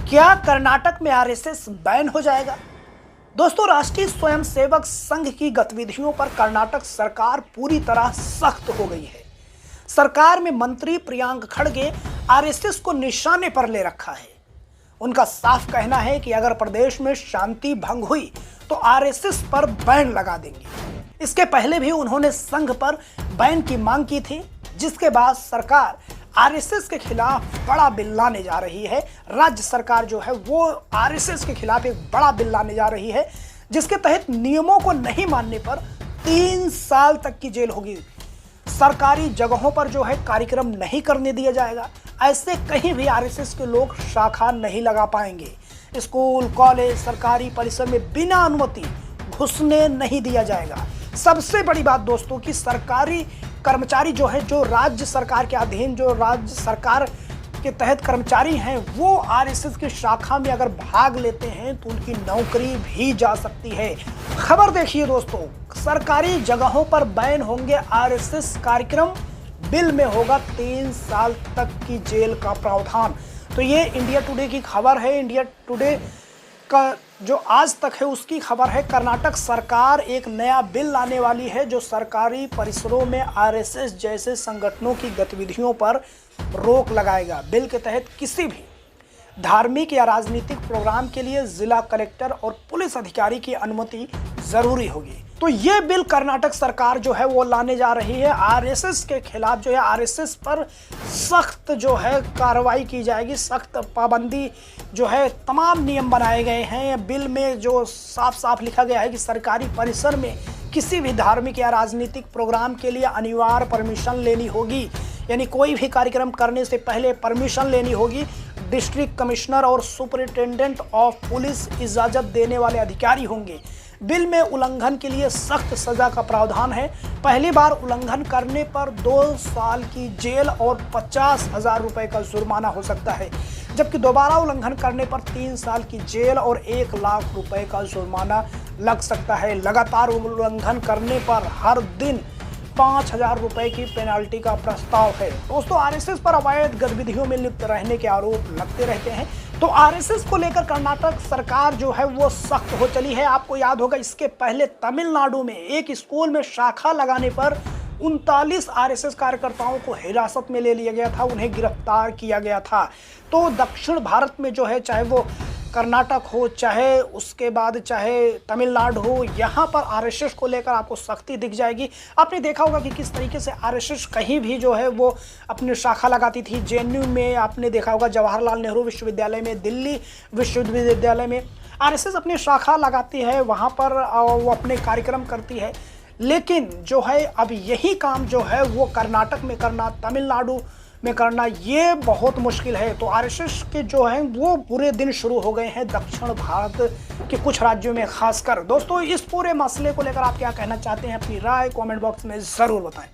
क्या कर्नाटक में RSS ban हो जाएगा? दोस्तों, राष्ट्रीय स्वयंसेवक संघ की गतिविधियों पर कर्नाटक सरकार पूरी तरह सख्त हो गई है। सरकार में मंत्री प्रियांक खड़गे आरएसएस को निशाने पर ले रखा है। उनका साफ कहना है कि अगर प्रदेश में शांति भंग हुई तो आरएसएस पर बैन लगा देंगे। इसके पहले भी उन्होंने संघ पर बैन की मांग की थी, जिसके बाद सरकार आरएसएस के खिलाफ बड़ा बिल लाने जा रही है। राज्य सरकार जो है वो आरएसएस के खिलाफ एक बड़ा बिल लाने जा रही है, जिसके तहत नियमों को नहीं मानने पर 3 साल तक की जेल होगी। सरकारी जगहों पर जो है कार्यक्रम नहीं करने दिया जाएगा। ऐसे कहीं भी आरएसएस के लोग शाखा नहीं लगा पाएंगे। स्कूल, कॉलेज, सरकारी परिसर में बिना अनुमति घुसने नहीं दिया जाएगा। सबसे बड़ी बात दोस्तों कि सरकारी कर्मचारी जो है, जो राज्य सरकार के अधीन, जो राज्य सरकार के तहत कर्मचारी हैं, वो आरएसएस की शाखा में अगर भाग लेते हैं तो उनकी नौकरी भी जा सकती है। खबर देखिए दोस्तों, सरकारी जगहों पर बैन होंगे आरएसएस कार्यक्रम, बिल में होगा 3 साल तक की जेल का प्रावधान। तो ये इंडिया टुडे की खबर है। इंडिया टुडे का जो आज तक है उसकी खबर है। कर्नाटक सरकार एक नया बिल लाने वाली है जो सरकारी परिसरों में आरएसएस जैसे संगठनों की गतिविधियों पर रोक लगाएगा। बिल के तहत किसी भी धार्मिक या राजनीतिक प्रोग्राम के लिए जिला कलेक्टर और पुलिस अधिकारी की अनुमति जरूरी होगी। तो ये बिल कर्नाटक सरकार जो है वो लाने जा रही है। आरएसएस के खिलाफ जो है, आरएसएस पर सख्त जो है कार्रवाई की जाएगी, सख्त पाबंदी जो है, तमाम नियम बनाए गए हैं। बिल में जो साफ साफ लिखा गया है कि सरकारी परिसर में किसी भी धार्मिक या राजनीतिक प्रोग्राम के लिए अनिवार्य परमिशन लेनी होगी। यानी कोई भी कार्यक्रम करने से पहले परमिशन लेनी होगी। डिस्ट्रिक्ट कमिश्नर और सुपरिटेंडेंट ऑफ पुलिस इजाज़त देने वाले अधिकारी होंगे। बिल में उल्लंघन के लिए सख्त सजा का प्रावधान है। पहली बार उल्लंघन करने पर 2 साल की जेल और 50,000 रुपए का जुर्माना हो सकता है, जबकि दोबारा उल्लंघन करने पर 3 साल की जेल और 1 लाख रुपए का जुर्माना लग सकता है। लगातार उल्लंघन करने पर हर दिन 5,000 रुपए की पेनाल्टी का प्रस्ताव है। दोस्तों, आरएसएस पर अवैध गतिविधियों में लिप्त रहने के आरोप लगते रहते हैं। तो आरएसएस को लेकर कर्नाटक सरकार जो है वो सख्त हो चली है। आपको याद होगा, इसके पहले तमिलनाडु में एक स्कूल में शाखा लगाने पर 39 आरएसएस कार्यकर्ताओं को हिरासत में ले लिया गया था, उन्हें गिरफ्तार किया गया था। तो दक्षिण भारत में जो है, चाहे वो कर्नाटक हो, चाहे उसके बाद चाहे तमिलनाडु हो, यहाँ पर आरएसएस को लेकर आपको सख्ती दिख जाएगी। आपने देखा होगा कि किस तरीके से आरएसएस कहीं भी जो है वो अपनी शाखा लगाती थी। जेएनयू में आपने देखा होगा, जवाहरलाल नेहरू विश्वविद्यालय में, दिल्ली विश्वविद्यालय में आरएसएस अपनी शाखा लगाती है, वहाँ पर वो अपने कार्यक्रम करती है। लेकिन जो है अब यही काम जो है वो कर्नाटक में करना, तमिलनाडु में करना, ये बहुत मुश्किल है। तो आरएसएस के जो हैं वो बुरे दिन शुरू हो गए हैं दक्षिण भारत के कुछ राज्यों में खासकर। दोस्तों, इस पूरे मसले को लेकर आप क्या कहना चाहते हैं? अपनी राय कमेंट बॉक्स में ज़रूर बताएं।